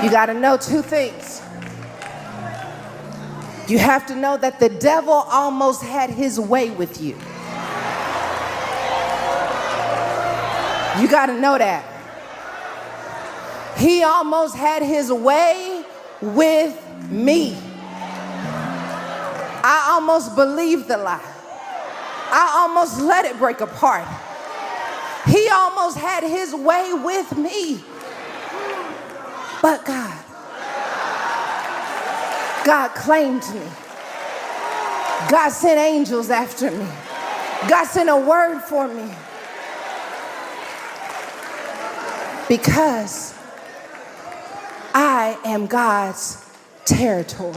You got to know two things. You have to know that the devil almost had his way with you. You got to know that. He almost had his way with me. I almost believed the lie. I almost let it break apart. He almost had his way with me. But God claimed me. God sent angels after me. God sent a word for me. Because I am God's territory.